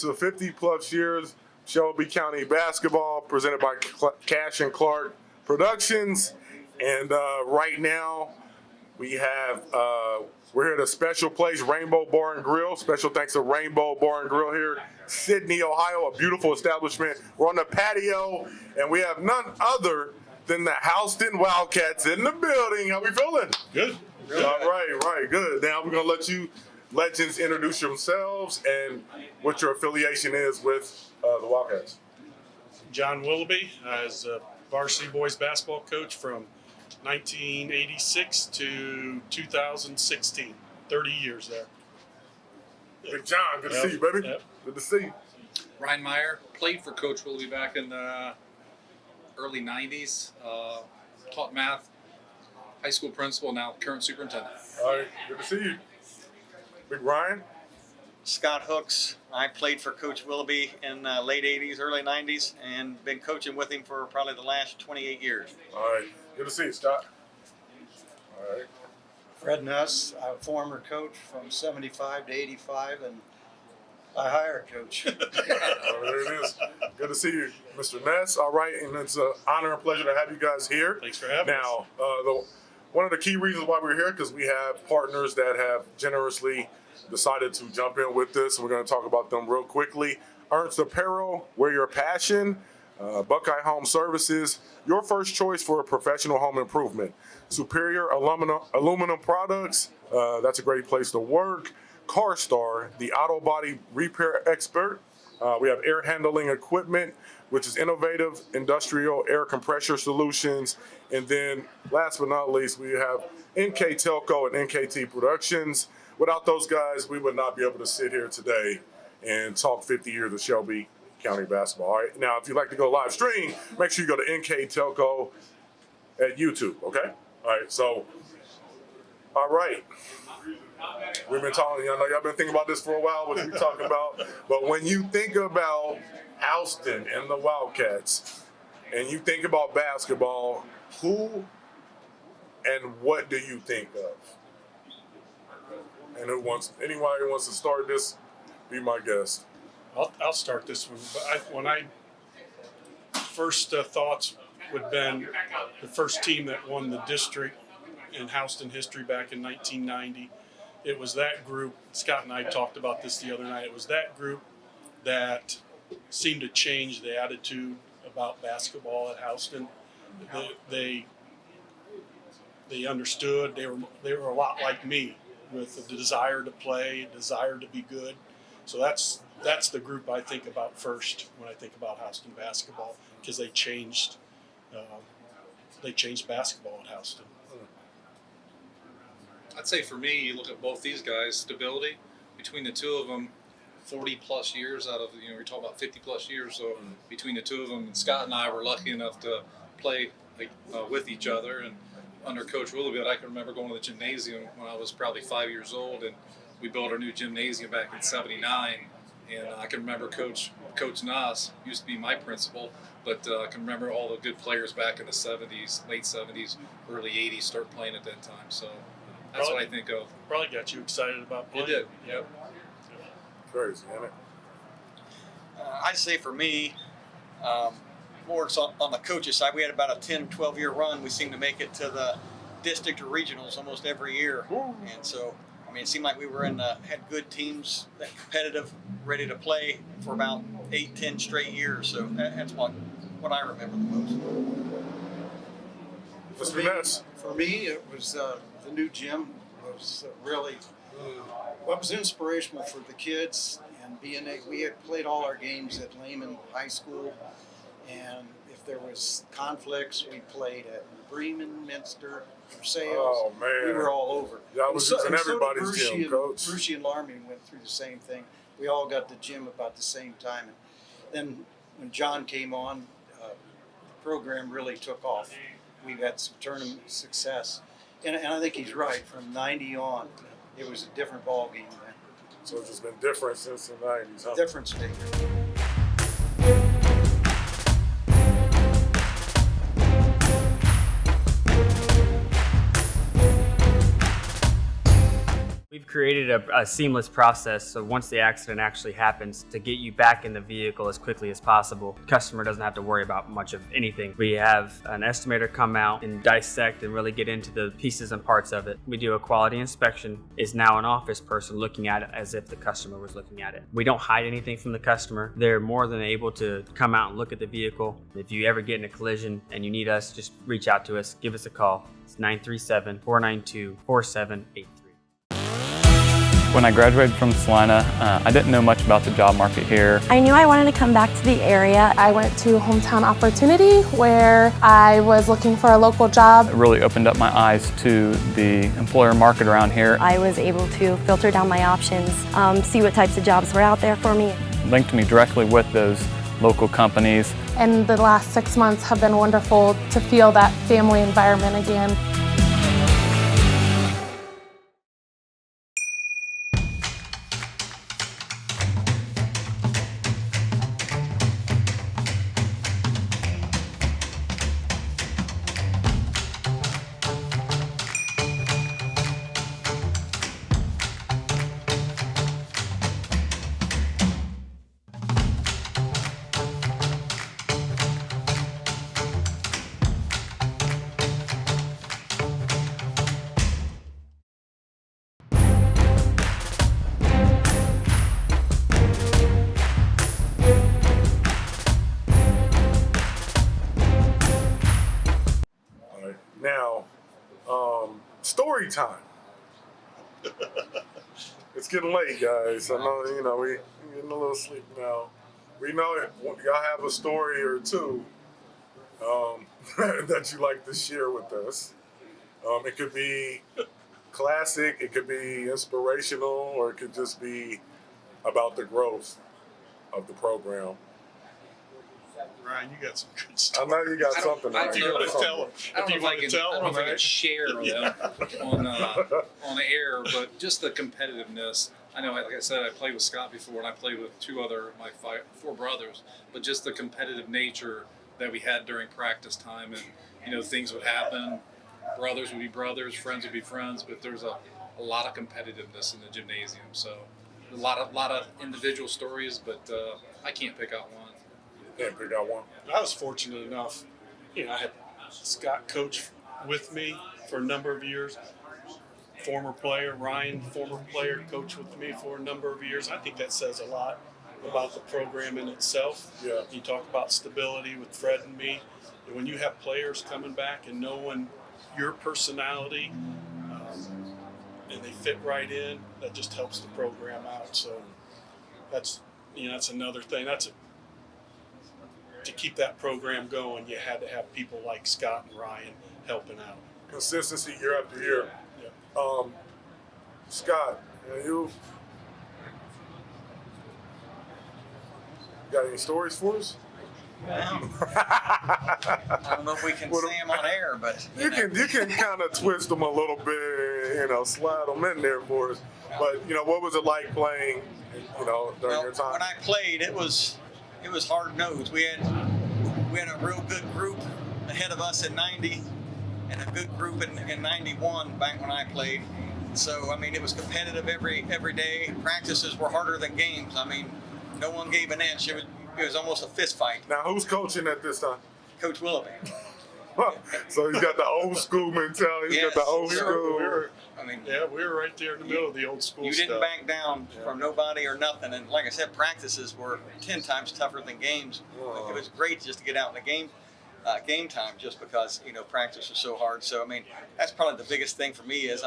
to 50 plus years Shelby County basketball, presented by Cash&Clark Productions. And right now we have we're here at a special place, Rainbow Bar and Grill. Special thanks to Rainbow Bar and Grill here, Sydney, Ohio, a beautiful establishment. We're on the patio, and we have none other than the Houston Wildcats in the building. How we feeling? Good. All right, good. Now we're gonna let you legends introduce yourselves and what your affiliation is with the Wildcats. John Willoughby is a varsity boys basketball coach from 1986 to 2016. 30 years there. Big John, good to see you, baby. Yep. Good to see you. Ryan Meyer, played for Coach Willoughby back in the early 90s. Taught math, high school principal, now current superintendent. All right, good to see you. Big Ryan. Scott Hooks. I played for Coach Willoughby in late 80s, early 90s, and been coaching with him for probably the last 28 years. All right, good to see you, Scott. All right. Fred Nuss, a former coach from 75 to 85, and I hired a coach. Oh, there it is. Good to see you, Mr. Ness. All right, and it's an honor and pleasure to have you guys here. Thanks for having us. Now, one of the key reasons why we're here, because we have partners that have generously decided to jump in with this, and we're going to talk about them real quickly. Ernst Apparel, where your passion. Buckeye Home Services, your first choice for a professional home improvement. Superior aluminum products, that's a great place to work. CarStar, the auto body repair expert. We have air handling equipment, which is innovative industrial air compressor solutions. And then last but not least, we have NK Telco and NKT Productions. Without those guys, we would not be able to sit here today and talk 50 years of Shelby County basketball. All right. Now, if you'd like to go live stream, make sure you go to NK Telco at YouTube. Okay. All right. So, all right. We've been talking. I know y'all been thinking about this for a while. What we talking about? But when you think about Houston and the Wildcats, and you think about basketball, who and what do you think of? And anybody who wants to start this, be my guest. I'll start this one. But when I first thoughts would have been the first team that won the district in Houston history back in 1990. It was that group. Scott and I talked about this the other night. It was that group that seemed to change the attitude about basketball at Houston. They understood. They were a lot like me, with a desire to play, a desire to be good. So that's the group I think about first when I think about Houston basketball, because they changed basketball at Houston. I'd say for me, you look at both these guys, stability between the two of them, 40 plus years out of, you're talking about 50 plus years. So between the two of them, and Scott and I were lucky enough to play with each other. And under Coach Willoughby, I can remember going to the gymnasium when I was probably 5 years old, and we built our new gymnasium back in '79. And I can remember Coach Nas used to be my principal, but I can remember all the good players back in the 70s, late 70s, early 80s start playing at that time. So that's what I think of. Probably got you excited about playing. It did, yep. Crazy, isn't it? I'd say for me, more on the coaches side, we had about a 10, 12-year run. We seemed to make it to the district or regionals almost every year. And so, I mean, it seemed like we were had good teams, that competitive, ready to play for about 8, 10 straight years. So that's what I remember the most. Mr. Ness. For me, it was the new gym was really what was inspirational for the kids. And we had played all our games at Lehman High School, and if there was conflicts, we played at Bremen, Minster, Versailles. Oh man, we were all over. Yeah, I was using everybody's Brucey gym, Coach. Brucey and Larmian went through the same thing. We all got the gym about the same time. And then when John came on, the program really took off. We had some tournament success. And I think he's right. From 90 on, it was a different ball game then. So it's just been different since the 90s, huh? Different state. We've created a seamless process, so once the accident actually happens, to get you back in the vehicle as quickly as possible. The customer doesn't have to worry about much of anything. We have an estimator come out and dissect and really get into the pieces and parts of it. We do a quality inspection. Is now an office person looking at it as if the customer was looking at it. We don't hide anything from the customer. They're more than able to come out and look at the vehicle. If you ever get in a collision and you need us, just reach out to us, give us a call. It's 937-492-4783. When I graduated from Salina, I didn't know much about the job market here. I knew I wanted to come back to the area. I went to Hometown Opportunity where I was looking for a local job. It really opened up my eyes to the employer market around here. I was able to filter down my options, see what types of jobs were out there for me. Linked me directly with those local companies. And the last 6 months have been wonderful to feel that family environment again. Now, story time. It's getting late, guys. I know, we're getting a little sleep now. We know y'all have a story or two that you like to share with us. It could be classic, it could be inspirational, or it could just be about the growth of the program. Ryan, you got some good I stuff. know you got something. If you want to tell them. I don't know if I can share them on the air, but just the competitiveness. I know, like I said, I played with Scott before, and I played with my four brothers. But just the competitive nature that we had during practice time, and things would happen. Brothers would be brothers, friends would be friends, but there's a lot of competitiveness in the gymnasium. So a lot of individual stories, but I can't pick out one. Can't pick out one. I was fortunate enough, I had Scott coach with me for a number of years. Former player, Ryan, former player, coached with me for a number of years. I think that says a lot about the program in itself. Yeah. You talk about stability with Fred and me. And when you have players coming back and knowing your personality and they fit right in, that just helps the program out. So that's another thing. To keep that program going, you had to have people like Scott and Ryan helping out. Consistency year after year. Yep. Scott, you got any stories for us? Well, I don't know if we can say them on air, but You can kind of twist them a little bit, slide them in there for us. But what was it like playing, during your time? when I played, it was hard nosed. We had a real good group ahead of us in '90, and a good group in '91 back when I played. So it was competitive every day. Practices were harder than games. No one gave an inch. It was almost a fist fight. Now, who's coaching at this time? Coach Willoughby. So he's got the old school mentality. He's got the old school. We were right there in the middle of the old school You stuff. didn't back down from nobody or nothing. And like I said, practices were 10 times tougher than games. It was great just to get out in the game time, just because practice was so hard. So that's probably the biggest thing for me is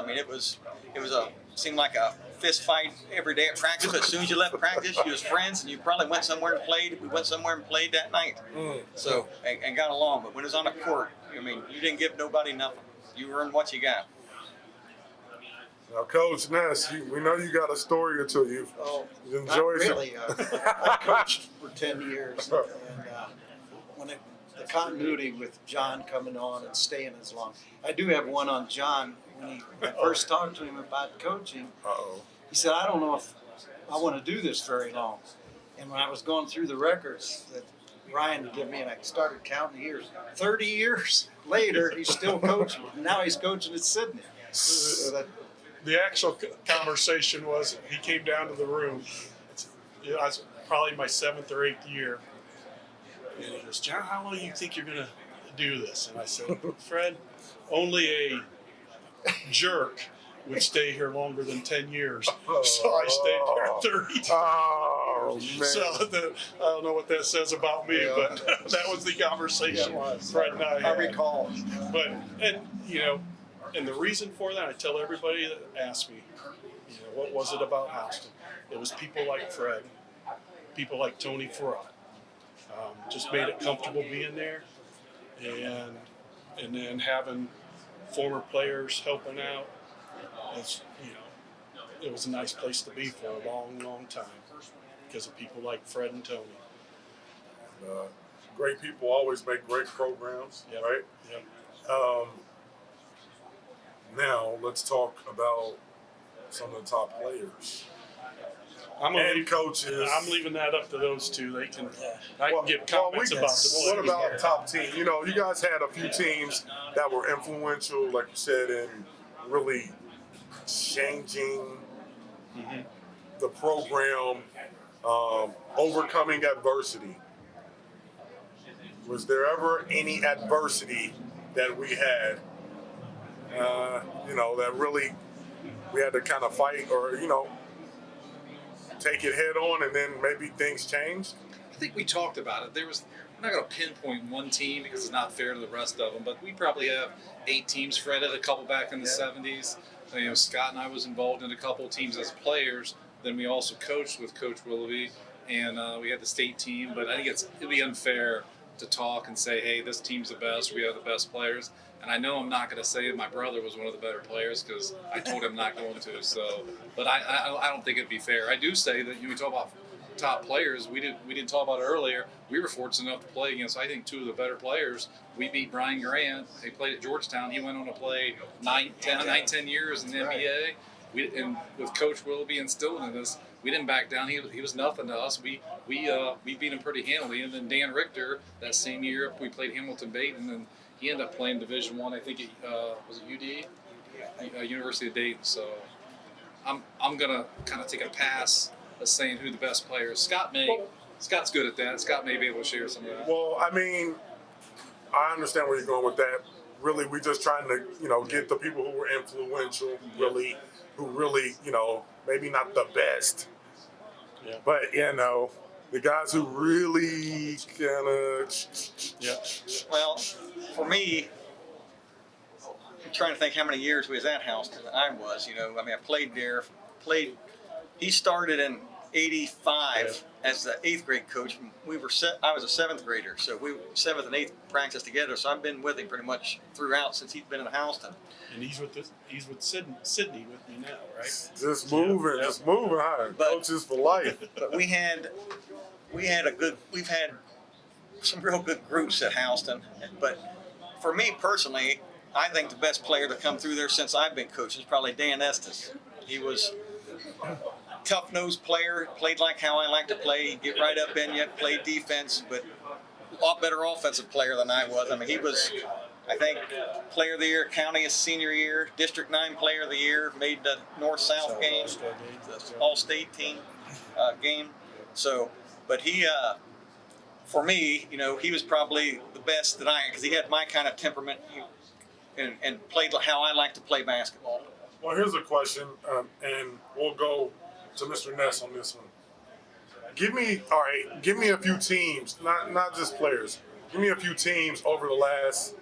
seemed like a fist fight every day at practice. But as soon as you left practice, you was friends, and you probably went somewhere and played. We went somewhere and played that night. So and got along. But when it was on the court, you didn't give nobody nothing. You earned what you got. Now, Coach Ness, we know you got a story or two. You've enjoyed Not really. I coached for 10 years, and when the continuity with John coming on and staying as long, I do have one on John. When I first talked to him about coaching, he said, "I don't know if I want to do this very long." And when I was going through the records that Ryan would give me, and I started counting the years, 30 years later, he's still coaching. Now he's coaching at Sydney. So the actual conversation was he came down to the room. I was probably my 7th or 8th year. And he goes, John, how long do you think you're going to do this? And I said, Fred, only a jerk would stay here longer than 10 years. So I stayed there 30 years. Oh, man. So I don't know what that says about me, but that was the conversation Fred and I had. I recall. But, and, you know, and the reason for that, I tell everybody that asks me, you know, what was it about Houston? It was people like Fred, people like Tony Farrar. Just made it comfortable being there, and then having former players helping out. It's, you know, it was a nice place to be for a long, long time because of people like Fred and Tony. Great people always make great programs, Yep. right? Yep. Now let's talk about some of the top players. I'm gonna And leave, coaches. I'm leaving that up to those two. They can. I Well, can give well, comments we about can- the What players. about top team? You know, you guys had a few teams that were influential, like you said, in really changing the program, overcoming adversity. Was there ever any adversity that we had, you know, that really we had to kind of fight or, you know, take it head on and then maybe things changed? I think we talked about it. I'm not going to pinpoint one team because it's not fair to the rest of them, but we probably have 8 teams. Fred had a couple back in the 70s. You know, Scott and I was involved in a couple of teams as players. Then we also coached with Coach Willoughby, and we had the state team. But I think it'd be unfair to talk and say, hey, this team's the best, we have the best players. And I know I'm not going to say that my brother was one of the better players because I told him not going to. So, but I don't think it'd be fair. I do say that, you know, we talk about top players. We didn't talk about it earlier. We were fortunate enough to play against, I think, 2 of the better players. We beat Brian Grant. He played at Georgetown. He went on to play 10 years in the NBA. And with Coach Willoughby instilling in us, we didn't back down. He was nothing to us. We beat him pretty handily. And then Dan Richter, that same year, we played Hamilton Dayton, and he ended up playing Division I. I think it was it UD, University of Dayton. So I'm gonna kind of take a pass at saying who the best player is. Scott's good at that. Scott may be able to share some of that. Well, I mean, I understand where you're going with that. Really, we're just trying to, you know, get the people who were influential, who really, you know, maybe not the best, but, you know, the guys who really kind of. Yeah. Well, for me, I'm trying to think how many years we was at Houston. I was, you know, I mean, I played there. He started in '85 as the 8th grade coach. I was a 7th grader, so we 7th and 8th practiced together. So I've been with him pretty much throughout since he's been in Houston. And he's with Sydney with me now, right? Just moving higher. But- Coaches for life. But we've had some real good groups at Houston. But for me personally, I think the best player to come through there since I've been coaching is probably Dan Estes. He was a tough-nosed player, played like how I like to play. He'd get right up in you, played defense, but a lot better offensive player than I was. I mean, he was, I think, player of the year, county his senior year, District 9 player of the year, made the North-South game, the all-state team game. So, but he, for me, you know, he was probably the best that because he had my kind of temperament and played how I like to play basketball. Well, here's a question, and we'll go to Mr. Ness on this one. Give me a few teams, not just players. Give me a few teams over the last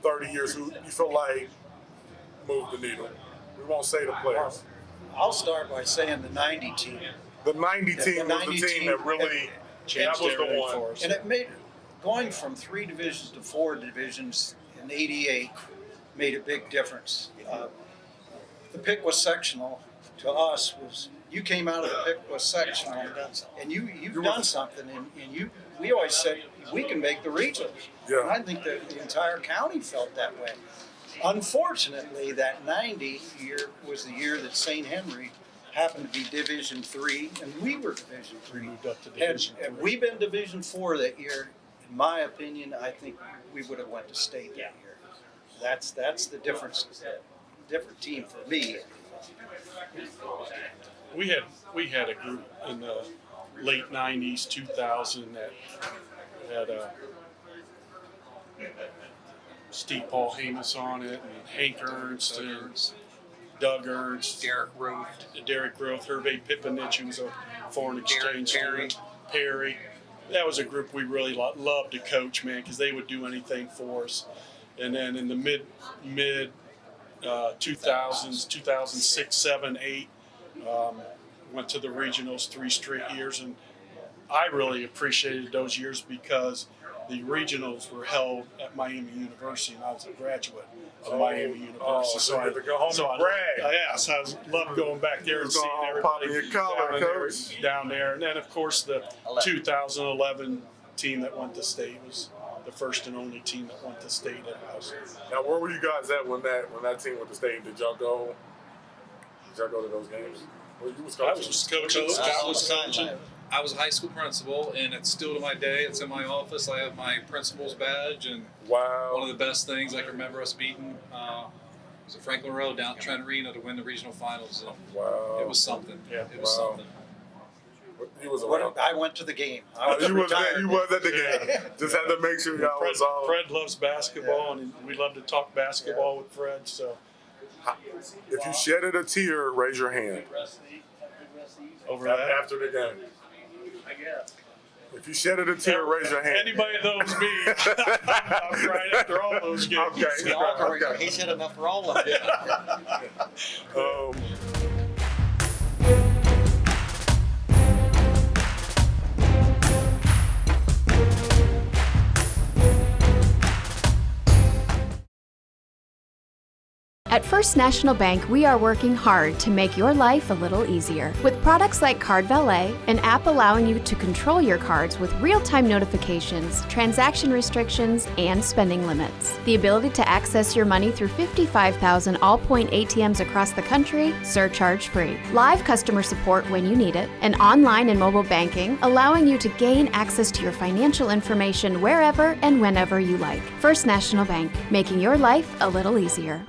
30 years who you feel like moved the needle. We won't say the players. I'll start by saying the 90 team. The 90 team The was 90 the team that really, Changed that was the everything one. for us. And it made going from 3 divisions to 4 divisions in '88 made a big difference. The Pickwa sectional to us was you came out of the Pickwa sectional and you've done something and we always said we can make the regionals. Yeah. And I think that the entire county felt that way. Unfortunately, that 90 year was the year that St. Henry happened to be Division III, and we were Division III. Moved up to Had Division had III. we been Division IV that year, in my opinion, I think we would have went to state that year. That's the difference. Different team for me. We had a group in the late '90s, 2000 that had Steve Paul Hamas on it, and Hank Ernst, and Doug Ernst, Derek Roth, Hervé Pipinich, who was a foreign exchange student, Perry. That was a group we really loved to coach, man, because they would do anything for us. And then in the mid 2000s, 2006, 7, 8, went to the regionals 3 straight years, and I really appreciated those years because the regionals were held at Miami University, and I was a graduate of Miami University. So I had to go home and brag. So I loved going back there and seeing everybody your collar, coach. down there. And then, of course, the 2011 team that went to state was the first and only team that went to state at House. Now, where were you guys at when that team went to state? Did y'all go to those games? Well, you was coaching. I was coaching. Scott was coaching. I was a high school principal, and it's still to my day. It's in my office. I have my principal's badge, and Wow. one of the best things I can remember us beating was at Franklin Road down at Trent Arena to win the regional finals. And Wow. it was something. Yeah. It was Wow. something. You was around. I went to the game. You was at the game. Just had to make sure y'all was all. Fred loves basketball, and we love to talk basketball with Fred. So If you shedded a tear, raise your hand. over that. After the game. If you shedded a tear, raise your hand. Anybody that knows me, I'm crying after all those games. Okay. He said enough for all of them. At First National Bank, we are working hard to make your life a little easier. With products like Card Valet, an app allowing you to control your cards with real-time notifications, transaction restrictions, and spending limits. The ability to access your money through 55,000 all-point ATMs across the country, surcharge-free. Live customer support when you need it. And online and mobile banking, allowing you to gain access to your financial information wherever and whenever you like. First National Bank, making your life a little easier.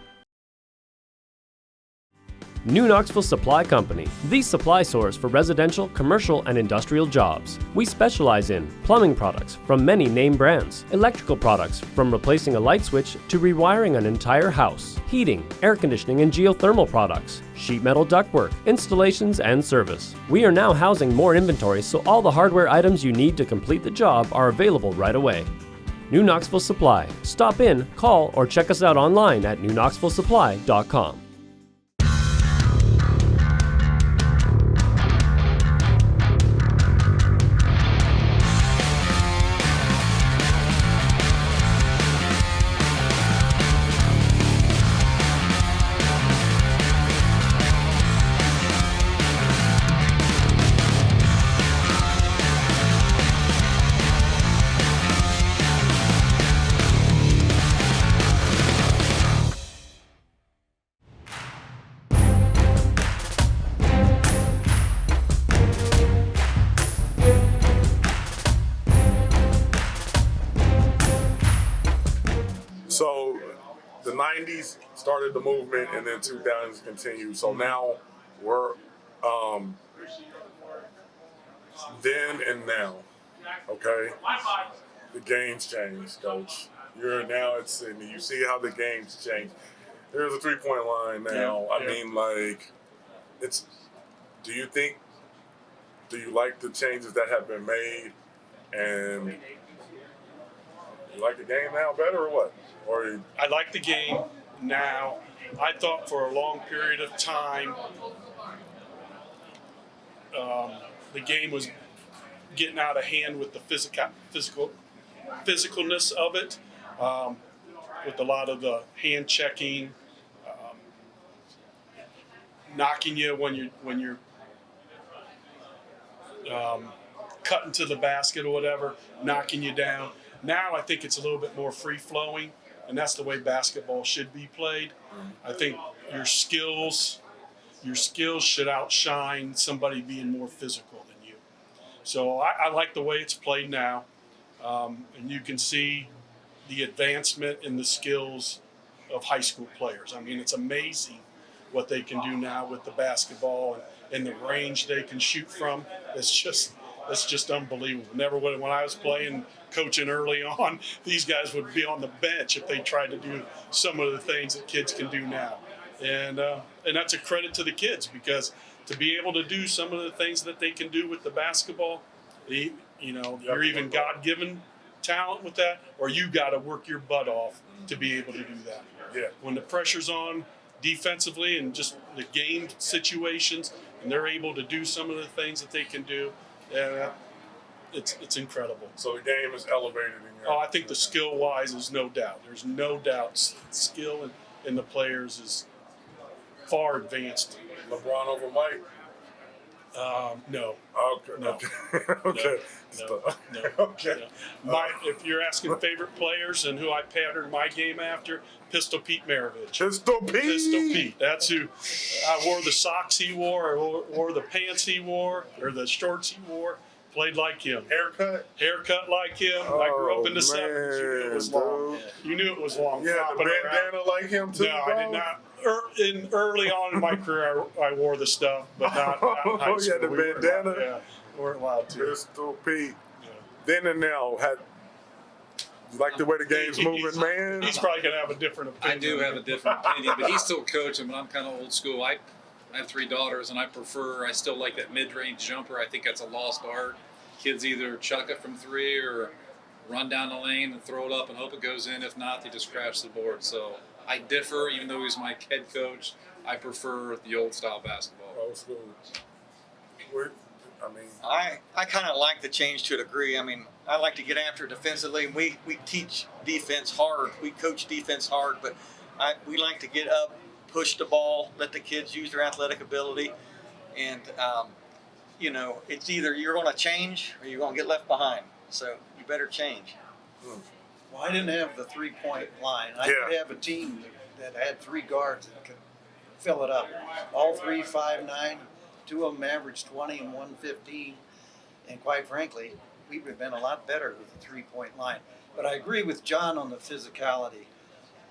New Knoxville Supply Company, the supply source for residential, commercial, and industrial jobs. We specialize in plumbing products from many name brands, electrical products from replacing a light switch to rewiring an entire house, heating, air conditioning, and geothermal products, sheet metal ductwork, installations, and service. We are now housing more inventory, so all the hardware items you need to complete the job are available right away. New Knoxville Supply. Stop in, call, or check us out online at newknoxvillesupply.com. So the 90s started the movement, and then 2000s continued. So now we're then and now. Okay, the game's changed, Coach. You're now at Sydney. You see how the game's changed. There's a 3-point line now. I mean, like, it's. Do you like the changes that have been made, and you like the game now better, or what? Or I like the game now. I thought for a long period of time the game was getting out of hand with the physicalness of it, with a lot of the hand checking, knocking you when you're cutting to the basket or whatever, knocking you down. Now I think it's a little bit more free-flowing, and that's the way basketball should be played. I think your skills should outshine somebody being more physical than you. So I like the way it's played now, and you can see the advancement in the skills of high school players. I mean, it's amazing what they can do now with the basketball and the range they can shoot from. It's just unbelievable. Never would, when I was playing, coaching early on, these guys would be on the bench if they tried to do some of the things that kids can do now. And that's a credit to the kids, because to be able to do some of the things that they can do with the basketball, you're even God-given talent with that, or you got to work your butt off to be able to do that. Yeah. When the pressure's on defensively and just the game situations, and they're able to do some of the things that they can do, it's incredible. So the game is elevated in your. Oh, I think the skill-wise is no doubt. There's no doubt. Skill in the players is far advanced. LeBron over Mike. No. Okay. No. Okay. No. Okay. If you're asking favorite players and who I patterned my game after, Pistol Pete Maravich. Pistol Pete. Pistol Pete. That's who. I wore the socks he wore. I wore the pants he wore, or the shorts he wore. Played like him. Haircut like him. I grew up in the 70s. You knew it was long. Dude. You knew it was long. Yeah, the bandana like him too. No, bro? I did not. Early on in my career, I wore the stuff, but not in high Oh, school. yeah, the bandana. We weren't allowed to. Pistol Pete. Yeah. Then and now, you like the way the game's moving, man? He's probably going to have a different opinion. I do have a different opinion, but he's still coaching, but I'm kind of old school. I have 3 daughters, and I still like that mid-range jumper. I think that's a lost art. Kids either chuck it from 3 or run down the lane and throw it up and hope it goes in. If not, they just crash the board. So I differ, even though he's my head coach. I prefer the old style basketball. Old school. I kind of like the change to a degree. I mean, I like to get after it defensively. We teach defense hard. We coach defense hard, but we like to get up, push the ball, let the kids use their athletic ability, and it's either you're going to change or you're going to get left behind. So you better change. Well, I didn't have the 3-point line. I could have a team that had 3 guards that could fill it up. All 3, 5'9". 2 of them averaged 20 and 115. And quite frankly, we would have been a lot better with the 3-point line. But I agree with John on the physicality.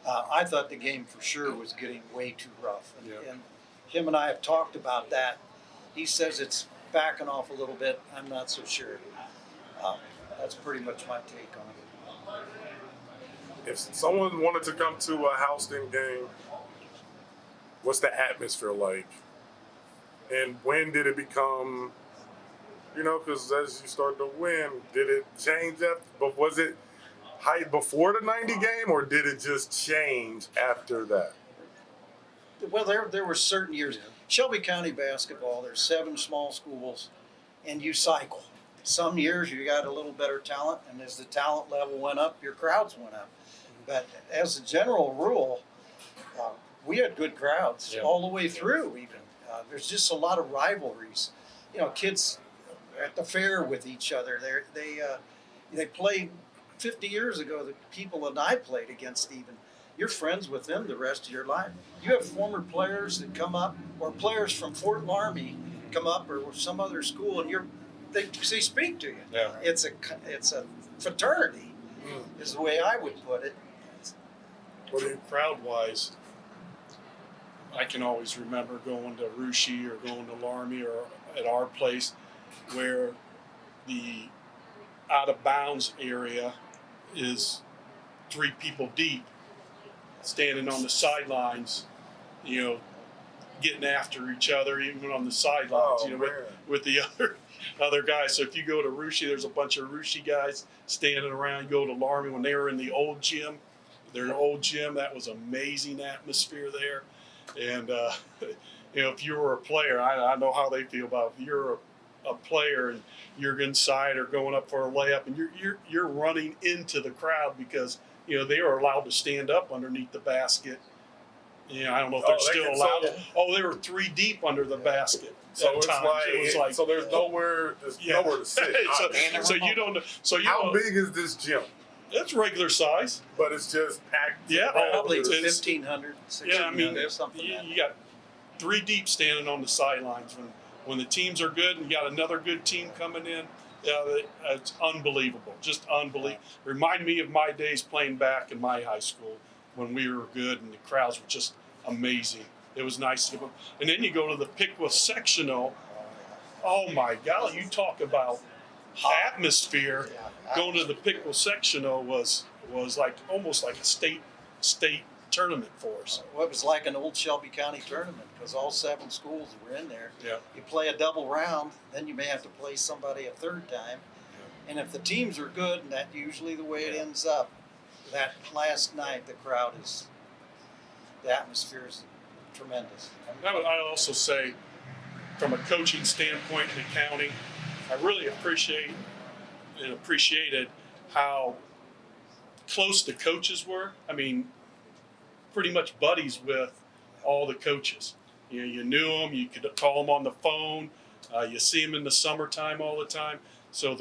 I thought the game for sure was getting way too rough. And him and I have talked about that. He says it's backing off a little bit. I'm not so sure. That's pretty much my take on it. If someone wanted to come to a Houston game, what's the atmosphere like? And when did it become, because as you start to win, did it change up? But was it hype before the 90 game, or did it just change after that? Well, there were certain years. Shelby County basketball, there's 7 small schools, and you cycle. Some years you got a little better talent, and as the talent level went up, your crowds went up. But as a general rule, we had good crowds all the way through even. There's just a lot of rivalries. Kids at the fair with each other. They played 50 years ago, the people that I played against even. You're friends with them the rest of your life. You have former players that come up, or players from Fort Laramie come up, or some other school, and they speak to you. Yeah. It's a fraternity, is the way I would put it. Crowd-wise, I can always remember going to Rushi or going to Laramie or at our place where the out-of-bounds area is 3 people deep, standing on the sidelines, getting after each other, even on the sidelines, with the other guys. So if you go to Rushi, there's a bunch of Rushi guys standing around. You go to Laramie when they were in the old gym, that was amazing atmosphere there. And if you were a player, I know how they feel about it. If you're a player and you're inside or going up for a layup, and you're running into the crowd because they are allowed to stand up underneath the basket. I don't know if they're still allowed. They were 3 deep under the basket. So it's like so there's nowhere to sit. so you don't. So you how big is this gym? It's regular size, but it's just packed. Yeah, probably 1,500, 1,600, something. You got 3 deep standing on the sidelines when the teams are good, and you got another good team coming in. It's unbelievable, just unbelievable. Remind me of my days playing back in my high school when we were good, and the crowds were just amazing. it was nice to go. And then you go to the Pickwa sectional. Oh my God! You talk about atmosphere. Going to the Pickwa sectional was like almost like a state tournament for us. Well, it was like an old Shelby County tournament because all 7 schools were in there. Yeah. You play a double round, then you may have to play somebody a third time. And if the teams are good, and that's usually the way it ends up, that last night the atmosphere is tremendous. I also say, from a coaching standpoint in the county, I really appreciated how close the coaches were. I mean, pretty much buddies with all the coaches. You know, you knew them. You could call them on the phone. You see them in the summertime all the time. So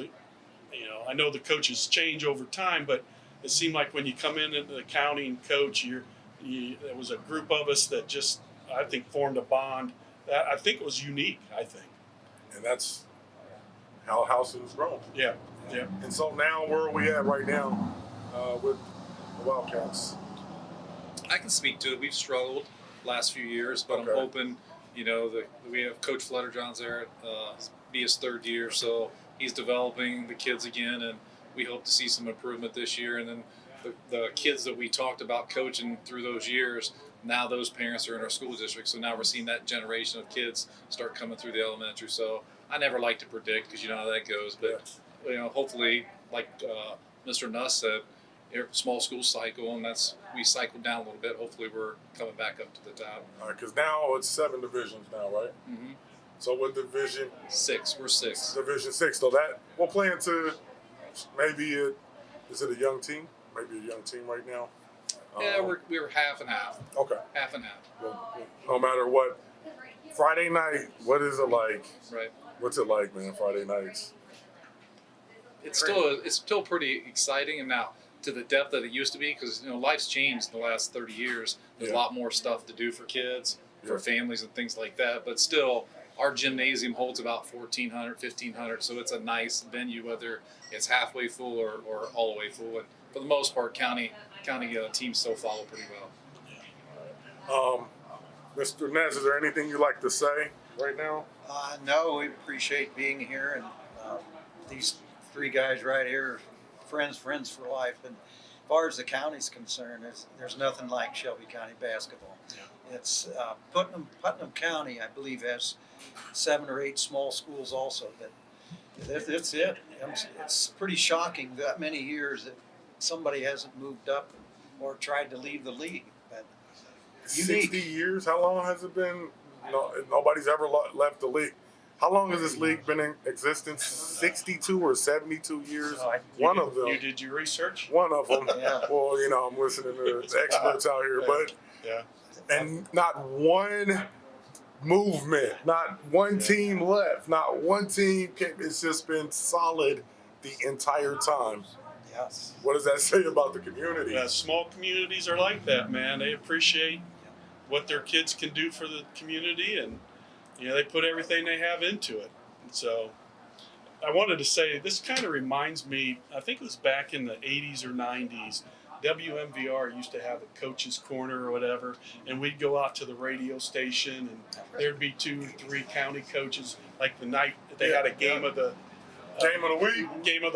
I know the coaches change over time, but it seemed like when you come into the county and coach, there was a group of us that just, I think, formed a bond that I think was unique. I think, And that's how Houston's grown. yeah. And so now, where are we at right now with the Wildcats? I can speak to it. We've struggled last few years, but Okay. I'm hoping, that we have Coach Flutterjohn's there, be his 3rd year, so he's developing the kids again, and we hope to see some improvement this year. And then the kids that we talked about coaching through those years, now those parents are in our school district, so now we're seeing that generation of kids start coming through the elementary. So I never like to predict because you know how that goes, but hopefully, like Mr. Nuss said, small school cycle, and we cycled down a little bit. Hopefully we're coming back up to the top. All right, because now it's 7 divisions now, right? Mm-hmm. So what division? 6. We're 6. Division 6. So that we'll play into is it a young team? Maybe a young team right now. Yeah, we were half and half. Okay. Half and half. Well, no matter what, Friday night. What is it like? Right. What's it like, man? Friday nights. It's still pretty exciting, and now to the depth that it used to be, because life's changed in the last 30 years. There's a lot more stuff to do for kids, for families, and things like that. But still, our gymnasium holds about 1,400, 1,500, so it's a nice venue, whether it's halfway full or all the way full. And for the most part, county teams still follow pretty well. Mr. Ness, is there anything you'd like to say right now? No, we appreciate being here, and these 3 guys right here, friends for life. And as far as the county's concerned, there's nothing like Shelby County basketball. Yeah. It's Putnam County, I believe, has 7 or 8 small schools also. But that's it. It's pretty shocking that many years that somebody hasn't moved up or tried to leave the league. But 60 years? How long has it been? No, nobody's ever left the league. How long has this league been in existence? 62 or 72 years? One of them. You did your research? One of them. Yeah. Well, I'm listening to the experts out here, but and not one movement, not one team left, not one team came. It's just been solid the entire time. Yes. What does that say about the community? Yeah, small communities are like that, man. They appreciate what their kids can do for the community, and they put everything they have into it. And so I wanted to say, this kind of reminds me, I think it was back in the 80s or 90s, WMVR used to have a coach's corner or whatever, and we'd go out to the radio station, and there'd be 2 or 3 county coaches. Like the night that they had a game of the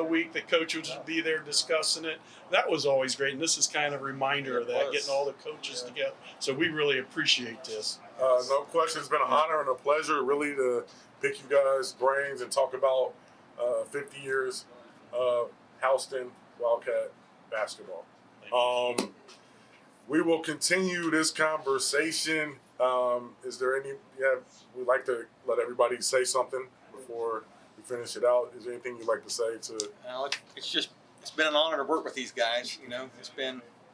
week, the coach would be there discussing it. That was always great, and this is kind of a reminder of that, getting all the coaches together. So we really appreciate this. No question. It's been an honor and a pleasure, really, to pick you guys' brains and talk about 50 years of Houston Wildcat basketball. We will continue this conversation. Is there we'd like to let everybody say something before we finish it out. Is there anything you'd like to say to? It's been an honor to work with these guys.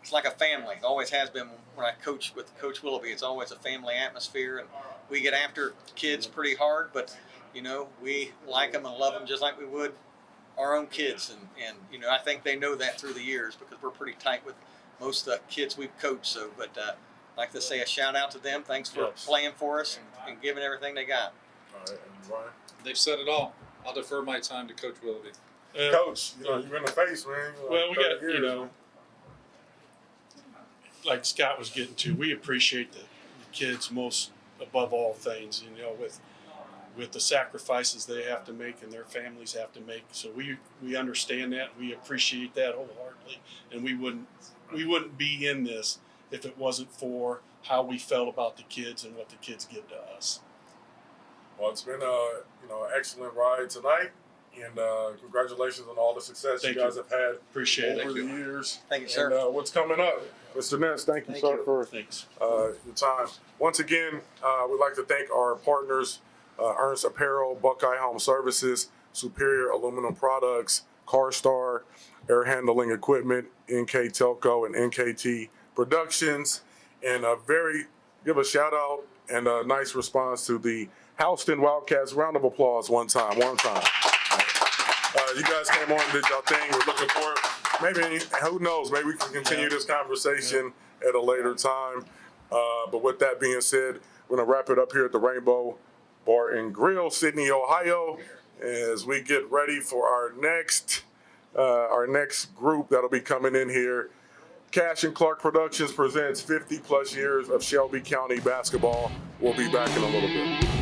It's like a family. It always has been. When I coach with Coach Willoughby, it's always a family atmosphere, and we get after kids pretty hard. But we like them and love them just like we would our own kids, and I think they know that through the years because we're pretty tight with most of the kids we've coached. So, but I'd like to say a shout out to them. Thanks for playing for us and giving everything they got. All right, and Ryan? They've said it all. I'll defer my time to Coach Willoughby. Coach, you're in the face, man. Well, we got, like Scott was getting to, we appreciate the kids most above all things, you know, with the sacrifices they have to make and their families have to make. So we understand that, we appreciate that wholeheartedly, and we wouldn't be in this if it wasn't for how we felt about the kids and what the kids give to us. Well, it's been an excellent ride tonight, and congratulations on all the success Thank you guys you. have had Appreciate over it. the years. Thank you, sir. And what's coming up, Mr. Ness? Thank you, Thank sir, you. for Thanks. your time. Once again, we'd like to thank our partners, Ernst Apparel, Buckeye Home Services, Superior Aluminum Products, CarStar, Air Handling Equipment, NK Telco, and NKT Productions. And give a shout out and a nice response to the Houston Wildcats. Round of applause one time. You guys came on and did your thing. We're looking forward. Maybe, who knows, maybe we can continue this conversation at a later time. But with that being said, we're going to wrap it up here at the Rainbow Bar and Grill, Sydney, Ohio, as we get ready for our next group that'll be coming in here. Cash&Clark Productions presents 50 plus years of Shelby County basketball. We'll be back in a little bit.